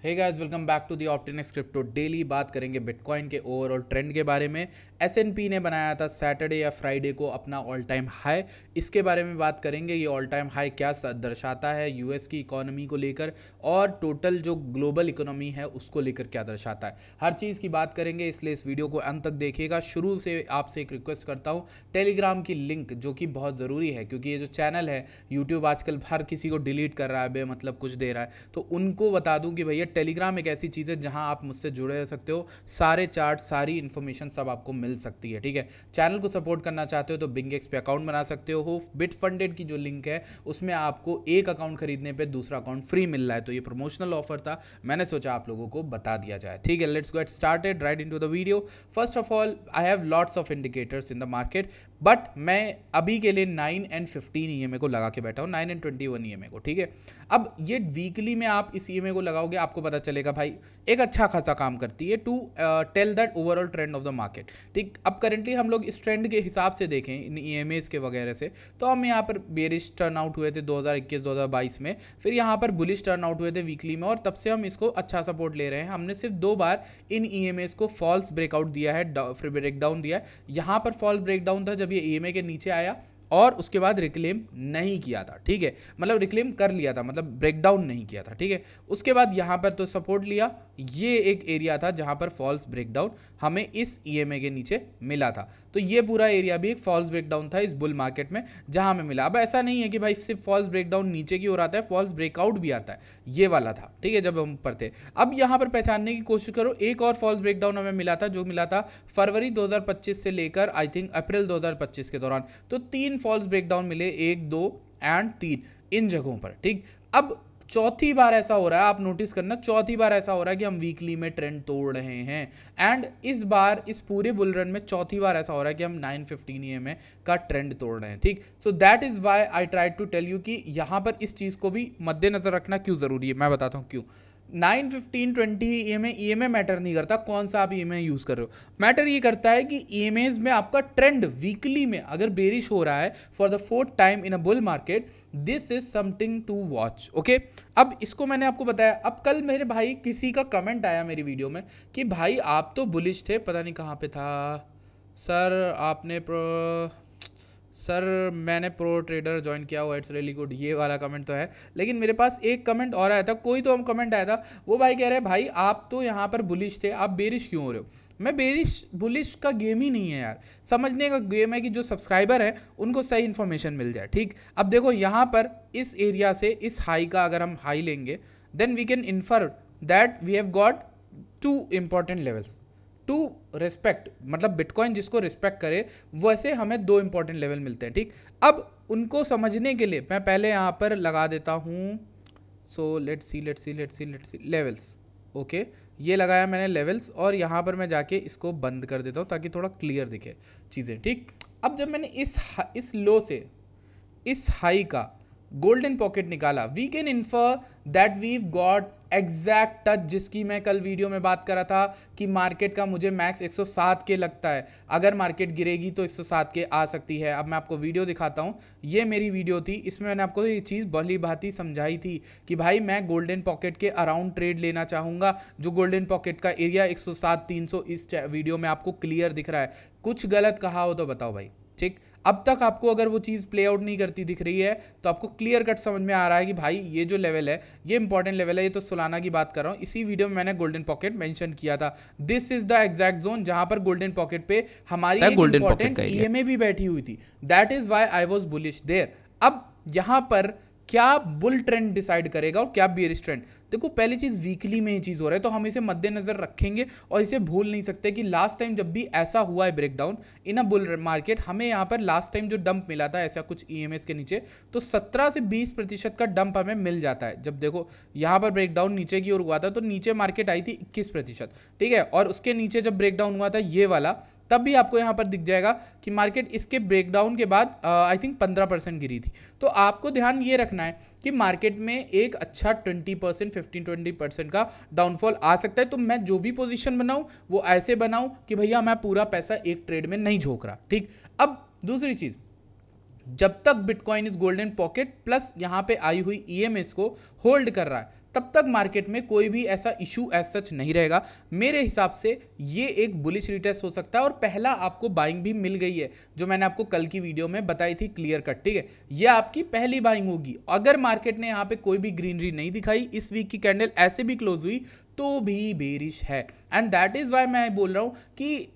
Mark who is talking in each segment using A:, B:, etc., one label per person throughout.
A: Hey guys, welcome back to the Optinex crypto daily. बात करेंगे bitcoin के overall trend के बारे में। एसएनपी ने बनाया था सैटरडे या फ्राइडे को अपना ऑल टाइम हाई, इसके बारे में बात करेंगे। ये ऑल टाइम हाई क्या दर्शाता है यूएस की इकोनॉमी को लेकर और टोटल जो ग्लोबल इकोनॉमी है उसको लेकर क्या दर्शाता है, हर चीज़ की बात करेंगे। इसलिए इस वीडियो को अंत तक देखिएगा। शुरू से आपसे एक रिक्वेस्ट करता हूँ, टेलीग्राम की लिंक जो कि बहुत ज़रूरी है, क्योंकि ये जो चैनल है यूट्यूब आजकल हर किसी को डिलीट कर रहा है, बेमतलब कुछ दे रहा है, तो उनको बता दूं कि भैया टेलीग्राम एक ऐसी चीज़ है जहां आप मुझसे जुड़े रह सकते हो। सारे चार्ट, सारी इन्फॉर्मेशन सब आपको मिल सकती है। ठीक है, चैनल को सपोर्ट करना चाहते हो तो बिंगेक्स पे अकाउंट बना सकते हो। बिटफंडेड की जो लिंक है उसमें आपको एक अकाउंट खरीदने पे दूसरा अकाउंट फ्री मिल रहा है, तो ये प्रमोशनल ऑफर था, मैंने सोचा आप लोगों को बता दिया जाए। ठीक है, let's get started right into the video. First of all, I have lots of indicators in the market, but मैं अभी के लिए 9 and 15 ईएमए को लगा के बैठा हूँ, 9 and 21 ईएमए को। ठीक है, अब ये वीकली में आप इस ईएमए को लगाओगे, आपको पता चलेगा भाई एक अच्छा खासा काम करती है to tell that overall trend of the market. ठीक, अब करेंटली हम लोग इस ट्रेंड के हिसाब से देखें इन ईएमएस के वगैरह से, तो हम यहाँ पर बेरिश टर्न आउट हुए थे 2021-2022 में, फिर यहाँ पर बुलिश टर्न आउट हुए थे वीकली में, और तब से हम इसको अच्छा सपोर्ट ले रहे हैं। हमने सिर्फ 2 बार इन ईएमएस को फॉल्स ब्रेकआउट दिया है, फिर ब्रेकडाउन दिया है। यहाँ पर फॉल्स ब्रेकडाउन था जब ये ईएमए के नीचे आया और उसके बाद रिक्लेम नहीं किया था। ठीक है, मतलब रिक्लेम कर लिया था, मतलब ब्रेकडाउन नहीं किया था। ठीक है, उसके बाद यहाँ पर तो सपोर्ट लिया, ये एक एरिया था जहाँ पर फॉल्स ब्रेकडाउन हमें इस ईएमए के नीचे मिला था, तो ये पूरा एरिया भी एक फॉल्स ब्रेकडाउन था इस बुल मार्केट में जहाँ हमें मिला। अब ऐसा नहीं है कि भाई सिर्फ फॉल्स ब्रेकडाउन नीचे की ओर आता है, फॉल्स ब्रेकआउट भी आता है, ये वाला था। ठीक है, जब हम ऊपर थे। अब यहाँ पर पहचानने की कोशिश करो, एक और फॉल्स ब्रेकडाउन हमें मिला था, जो मिला था फरवरी 2025 से लेकर आई थिंक अप्रैल 2025 के दौरान। तो 3 फॉल्स ब्रेकडाउन मिले, 1, 2 एंड 3 इन जगहों पर। ठीक, अब चौथी बार ऐसा हो रहा है, आप नोटिस करना, चौथी बार ऐसा हो रहा है कि हम वीकली में ट्रेंड तोड़ रहे हैं। एंड इस बार इस पूरे बुल रन में चौथी बार ऐसा हो रहा है कि हम 915 ईएमए का ट्रेंड तोड़ रहे हैं। ठीक, so that is why I try to tell you कि यहाँ पर इस चीज़ को भी मद्देनजर रखना क्यों ज़रूरी है, मैं बताता हूँ क्यों। 9, 15, 20 ईएमए मैटर नहीं करता कौन सा आप ईएमए यूज कर रहे हो, मैटर ये करता है कि ईएमएस में आपका ट्रेंड वीकली में अगर बेरिश हो रहा है for the 4th time in a bull market, this is something to watch. Okay, अब इसको मैंने आपको बताया। अब कल मेरे भाई किसी का कमेंट आया मेरी वीडियो में कि भाई आप तो बुलिश थे, पता नहीं कहाँ पे था सर, आपने सर मैंने प्रो ट्रेडर ज्वाइन किया हुआ, इट्स रियली गुड, ये वाला कमेंट तो है। लेकिन मेरे पास एक कमेंट और आया था, कोई तो हम कमेंट आया था, वो भाई कह रहे हैं भाई आप तो यहाँ पर बुलिश थे, आप बेरिश क्यों हो रहे हो। मैं बेरिश बुलिश का गेम ही नहीं है यार, समझने का गेम है कि जो सब्सक्राइबर हैं उनको सही इन्फॉर्मेशन मिल जाए। ठीक, अब देखो यहाँ पर इस एरिया से इस हाई का अगर हम हाई लेंगे, then we can infer that we have got 2 important levels to respect, मतलब बिटकॉइन जिसको रिस्पेक्ट करे वैसे हमें 2 इंपॉर्टेंट लेवल मिलते हैं। ठीक, अब उनको समझने के लिए मैं पहले यहाँ पर लगा देता हूँ, so let's see levels. Okay, ये लगाया मैंने लेवल्स, और यहाँ पर मैं जाके इसको बंद कर देता हूँ ताकि थोड़ा क्लियर दिखे चीज़ें। ठीक, अब जब मैंने इस लो से इस हाई का गोल्डन पॉकेट निकाला, we can infer that we've got exact touch, जिसकी मैं कल वीडियो में बात कर रहा था कि मार्केट का मुझे मैक्स 107 के लगता है, अगर मार्केट गिरेगी तो 107 के आ सकती है। अब मैं आपको वीडियो दिखाता हूँ, ये मेरी वीडियो थी, इसमें मैंने आपको ये चीज़ भली भांति समझाई थी कि भाई मैं गोल्डन पॉकेट के अराउंड ट्रेड लेना चाहूँगा, जो गोल्डन पॉकेट का एरिया 107, 300 इस वीडियो में आपको क्लियर दिख रहा है। कुछ गलत कहा हो तो बताओ भाई। ठीक, अब तक आपको अगर वो चीज़ प्ले आउट नहीं करती दिख रही है तो आपको क्लियर कट समझ में आ रहा है कि भाई ये जो लेवल है ये इंपॉर्टेंट लेवल है। ये तो सोलाना की बात कर रहा हूँ, इसी वीडियो में मैंने गोल्डन पॉकेट मेंशन किया था। This is the exact zone जहां पर गोल्डन पॉकेट पे हमारी एक इंपॉर्टेंट ईएमए भी बैठी हुई थी, that is why I was bullish there. अब यहां पर क्या बुल ट्रेंड डिसाइड करेगा और क्या बेरिश ट्रेंड, देखो पहली चीज़ वीकली में ये चीज़ हो रहा है तो हम इसे मद्देनजर रखेंगे और इसे भूल नहीं सकते कि लास्ट टाइम जब भी ऐसा हुआ है breakdown in a bull market, हमें यहाँ पर लास्ट टाइम जो डंप मिला था ऐसा कुछ ईएमएस के नीचे, तो 17 से 20% का डंप हमें मिल जाता है। जब देखो यहाँ पर ब्रेकडाउन नीचे की ओर हुआ था तो नीचे मार्केट आई थी 21%। ठीक है, और उसके नीचे जब ब्रेकडाउन हुआ था ये वाला, तब भी आपको यहाँ पर दिख जाएगा कि मार्केट इसके ब्रेकडाउन के बाद आई थिंक 15% गिरी थी। तो आपको ध्यान ये रखना है कि मार्केट में एक अच्छा 20%, 15-20% का डाउनफॉल आ सकता है। तो मैं जो भी पोजीशन बनाऊं वो ऐसे बनाऊं कि भैया मैं पूरा पैसा एक ट्रेड में नहीं झोंक रहा। ठीक, अब दूसरी चीज़, जब तक bitcoin is golden pocket plus यहाँ पे आई हुई ईएमएस को होल्ड कर रहा है तब तक मार्केट में कोई भी ऐसा इशू एज सच नहीं रहेगा। मेरे हिसाब से ये एक बुलिश रिटेस्ट हो सकता है और पहला आपको बाइंग भी मिल गई है जो मैंने आपको कल की वीडियो में बताई थी क्लियर कट, ठीक है। ये आपकी पहली बाइंग होगी। अगर मार्केट ने यहाँ पे कोई भी ग्रीनरी नहीं दिखाई, इस वीक की कैंडल ऐसे भी क्लोज हुई तो भी बेरिश है। एंड दैट इज वाई मैं बोल रहा हूँ कि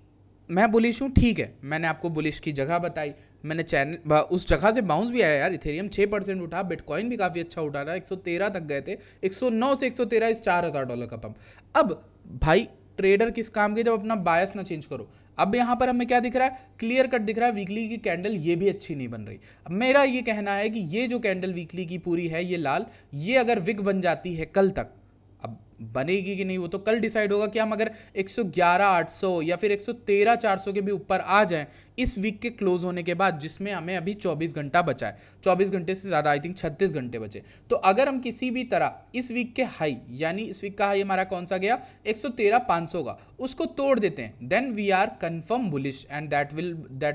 A: मैं बुलिश हूँ, ठीक है। मैंने आपको बुलिश की जगह बताई, मैंने चैनल उस जगह से बाउंस भी आया यार। इथेरियम 6% उठा, बिटकॉइन भी काफ़ी अच्छा उठा रहा है, 113 तक गए थे, 109 से 113 इस $4000 का पंप। अब भाई ट्रेडर किस काम के, जब अपना बायस ना चेंज करो। अब यहाँ पर हमें क्या दिख रहा है, क्लियर कट दिख रहा है वीकली की कैंडल ये भी अच्छी नहीं बन रही। अब मेरा ये कहना है कि ये जो कैंडल वीकली की पूरी है ये लाल, ये अगर विक बन जाती है कल तक, अब बनेगी कि नहीं वो तो कल डिसाइड होगा कि हम अगर 111,800 या फिर 113,400 के भी ऊपर आ जाएं इस वीक के क्लोज होने के बाद, जिसमें हमें अभी 24 घंटा बचा है, 24 घंटे से ज़्यादा, आई थिंक 36 घंटे बचे। तो अगर हम किसी भी तरह इस वीक के हाई, यानी इस वीक का हाई हमारा कौन सा गया 113,500 का, उसको तोड़ देते हैं, then we are confirm bullish and that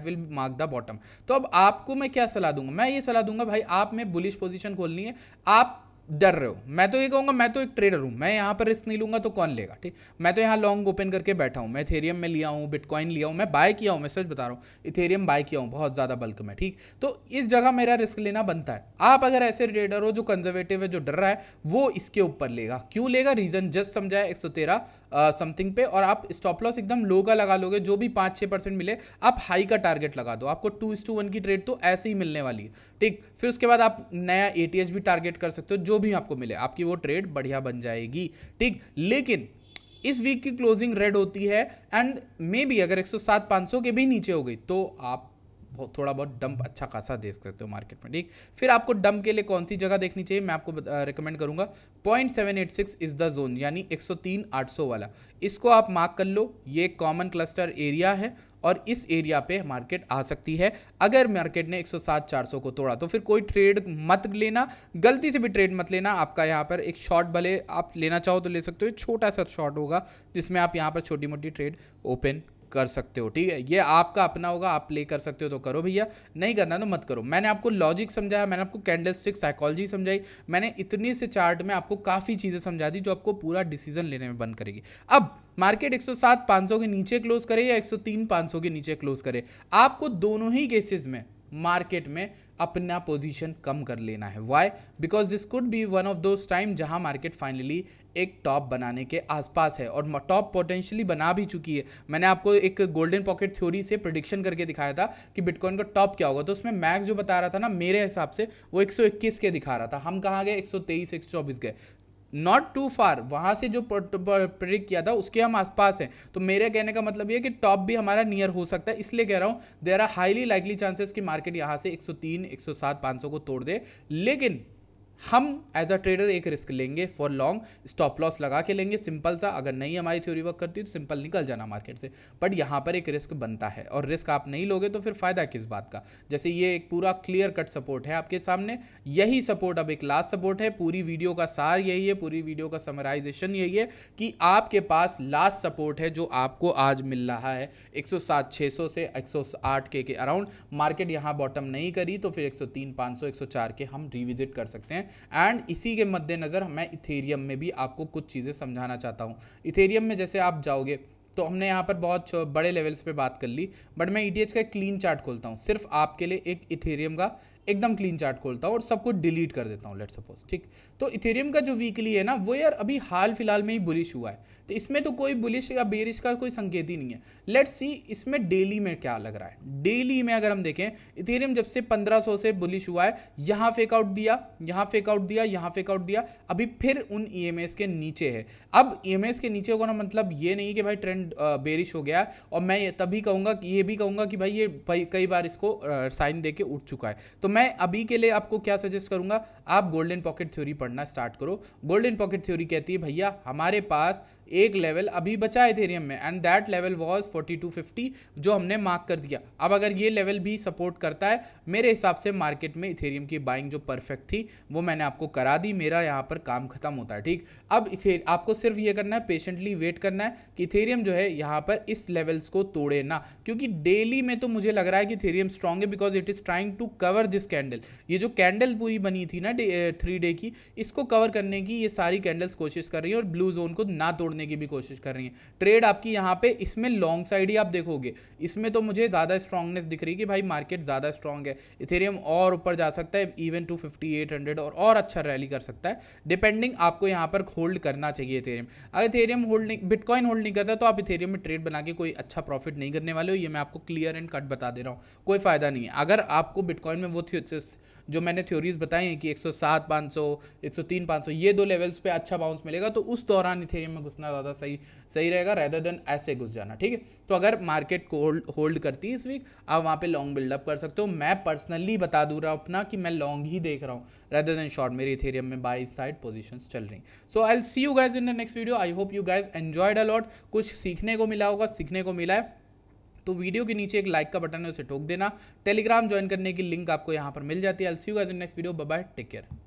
A: will mark the bottom. तो अब आपको मैं क्या सलाह दूंगा, मैं ये सलाह दूंगा भाई आप में बुलिश पोजीशन खोलनी है। आप डर रहे हो, मैं तो ये कहूँगा, मैं तो एक ट्रेडर हूँ, मैं यहाँ पर रिस्क नहीं लूँगा तो कौन लेगा, ठीक। मैं तो यहाँ लॉन्ग ओपन करके बैठा हूँ, मैं इथेरियम में लिया हूँ, बिटकॉइन लिया हूँ, मैं बाय किया हूँ, मैं सच बता रहा हूँ, इथेरियम बाय किया हूँ बहुत ज़्यादा बल्क में, ठीक। तो इस जगह मेरा रिस्क लेना बनता है। आप अगर ऐसे ट्रेडर हो जो कंजर्वेटिव है, जो डर रहा है, वो इसके ऊपर लेगा। क्यों लेगा, रीज़न जस्ट समझाया, 113 समथिंग पे, और आप स्टॉप लॉस एकदम लो का लगा लोगे, जो भी 5-6% मिले आप हाई का टारगेट लगा दो, आपको 2:1 की ट्रेड तो ऐसे ही मिलने वाली है, ठीक। फिर उसके बाद आप नया ATH भी टारगेट कर सकते हो, जो भी आपको मिले आपकी वो ट्रेड बढ़िया बन जाएगी, ठीक। लेकिन इस वीक की क्लोजिंग रेड होती है एंड मे बी अगर 107,500 के भी नीचे हो गई तो आप थोड़ा बहुत डंप अच्छा खासा देख सकते हो मार्केट में, ठीक। फिर आपको डंप के लिए कौन सी जगह देखनी चाहिए, मैं आपको रिकमेंड करूंगा 0.786 इज द जोन, यानी 103,800 वाला, इसको आप मार्क कर लो। ये एक कॉमन क्लस्टर एरिया है और इस एरिया पे मार्केट आ सकती है। अगर मार्केट ने 107,400 को तोड़ा तो फिर कोई ट्रेड मत लेना, गलती से भी ट्रेड मत लेना। आपका यहाँ पर एक शॉर्ट, भले आप लेना चाहो तो ले सकते हो, छोटा सा शॉर्ट होगा जिसमें आप यहाँ पर छोटी मोटी ट्रेड ओपन कर सकते हो, ठीक है। ये आपका अपना होगा, आप प्ले कर सकते हो तो करो भैया, नहीं करना तो मत करो। मैंने आपको लॉजिक समझाया, मैंने आपको कैंडलस्टिक साइकोलॉजी समझाई, मैंने इतनी से चार्ट में आपको काफ़ी चीज़ें समझा दी जो आपको पूरा डिसीजन लेने में बंद करेगी। अब मार्केट 107,500 के नीचे क्लोज करे या 103,500 के नीचे क्लोज करे, आपको दोनों ही केसेस में मार्केट में अपना पोजीशन कम कर लेना है। Why, because this could be one of those time जहां मार्केट फाइनली एक टॉप बनाने के आसपास है और टॉप पोटेंशियली बना भी चुकी है। मैंने आपको एक गोल्डन पॉकेट थ्योरी से प्रेडिक्शन करके दिखाया था कि बिटकॉइन का टॉप क्या होगा, तो उसमें मैक्स जो बता रहा था ना, मेरे हिसाब से वो 121 के दिखा रहा था। हम कहाँ गए, 123 124 गए, नॉट टू फार, वहाँ से जो प्रेडिक्ट किया था उसके हम आसपास हैं। तो मेरे कहने का मतलब ये कि टॉप भी हमारा नियर हो सकता है, इसलिए कह रहा हूँ there are highly likely chances कि मार्केट यहाँ से 103 107 को तोड़ दे। लेकिन हम एज अ ट्रेडर एक रिस्क लेंगे फॉर लॉन्ग, स्टॉप लॉस लगा के लेंगे सिंपल सा। अगर नहीं हमारी थ्योरी वर्क करती तो सिंपल निकल जाना मार्केट से, बट यहाँ पर एक रिस्क बनता है और रिस्क आप नहीं लोगे तो फिर फायदा किस बात का। जैसे ये एक पूरा क्लियर कट सपोर्ट है आपके सामने, यही सपोर्ट अब एक लास्ट सपोर्ट है। पूरी वीडियो का सार यही है, पूरी वीडियो का समराइजेशन यही है कि आपके पास लास्ट सपोर्ट है जो आपको आज मिल रहा है 107,600 से 108 के अराउंड। मार्केट यहाँ बॉटम नहीं करी तो फिर 103,500 104 के हम रिविजिट कर सकते हैं। एंड इसी के मद्देनजर मैं इथेरियम में भी आपको कुछ चीज़ें समझाना चाहता हूँ। इथेरियम में जैसे आप जाओगे तो हमने यहाँ पर बहुत बड़े लेवल्स पे बात कर ली, बट मैं ETH का एक क्लीन चार्ट खोलता हूँ सिर्फ आपके लिए, एक इथेरियम का एकदम क्लीन चार्ट खोलता हूँ और सब कुछ डिलीट कर देता हूँ, लेट्स सपोज, ठीक। तो इथेरियम का जो वीकली है ना वो यार अभी हाल फिलहाल में ही बुलिश हुआ है, तो इसमें तो कोई बुलिश या बेरिश का कोई संकेत ही नहीं है। लेट्स सी इसमें डेली में क्या लग रहा है। डेली में अगर हम देखें, इथेरियम जब से 1500 से बुलिश हुआ है, यहाँ फेक आउट दिया, यहाँ फेक आउट दिया, यहाँ फेक आउट दिया, अभी फिर उन EMAs के नीचे है। अब EMAs के नीचे होगा ना, मतलब ये नहीं कि भाई ट्रेंड बेरिश हो गया, और मैं ये तभी कहूँगा कि ये भी कहूँगा कि भाई ये कई बार इसको साइन दे के उठ चुका है। तो मैं अभी के लिए आपको क्या सजेस्ट करूँगा, आप गोल्डन पॉकेट थ्योरी पढ़ना स्टार्ट करो। गोल्डन पॉकेट थ्योरी कहती है भैया हमारे पास एक लेवल अभी बचा है इथेरियम में, एंड दैट लेवल वाज 4250 जो हमने मार्क कर दिया। अब अगर ये लेवल भी सपोर्ट करता है, मेरे हिसाब से मार्केट में इथेरियम की बाइंग जो परफेक्ट थी वो मैंने आपको करा दी, मेरा यहाँ पर काम खत्म होता है। ठीक, अब आपको सिर्फ ये करना है, पेशेंटली वेट करना है कि इथेरियम जो है यहाँ पर इस लेवल्स को तोड़े ना, क्योंकि डेली में तो मुझे लग रहा है कि इथेरियम स्ट्रांग है because it is trying to cover this candle. ये जो कैंडल पूरी बनी थी ना 3 डे की, इसको कवर करने की ये सारी कैंडल्स कोशिश कर रही हैं और ब्लू जोन को ना तोड़ने की भी कोशिश कर रही हैं। ट्रेड आपकी यहाँ पे इसमें लॉन्ग साइड ही आप देखोगे, इसमें तो मुझे ज़्यादा स्ट्रांगनेस दिख रही है कि भाई मार्केट ज़्यादा स्ट्रांग है, इथेरियम और ऊपर जा सकता है इवन टू 5800 और अच्छा रैली कर सकता है, डिपेंडिंग आपको यहाँ पर होल्ड करना चाहिए इथेरियम। अगर इथेरियम होल्ड नहीं, बिटकॉइन होल्ड नहीं करता तो आप इथेरियम में ट्रेड बना के कोई अच्छा प्रॉफिट नहीं करने वाले हो, ये मैं आपको क्लियर एंड कट बता दे रहा हूँ, कोई फायदा नहीं है। अगर आपको बिटकॉइन में वो जो मैंने थ्योरीज बताई हैं कि 107 500 103 500 ये 2 लेवल्स पे अच्छा बाउंस मिलेगा, तो उस दौरान इथेरियम में घुसना ज़्यादा सही रहेगा रेदर देन ऐसे घुस जाना। ठीक है, तो अगर मार्केट को होल्ड करती है इस वीक, आप वहाँ पे लॉन्ग बिल्डअप कर सकते हो। मैं पर्सनली बता दूँ रहा अपना कि मैं लॉन्ग ही देख रहा हूँ रेदर देन शॉर्ट, मेरी इथेरियम में बाई साइड पोजीशंस चल रही। So I will see you guys in the next video. I hope you guys enjoyed a lot, कुछ सीखने को मिला होगा, सीखने को मिला है तो वीडियो के नीचे एक लाइक का बटन है, उसे ठोक देना। टेलीग्राम ज्वाइन करने की लिंक आपको यहाँ पर मिल जाती है। I will see you guys in next video, bye bye, take care.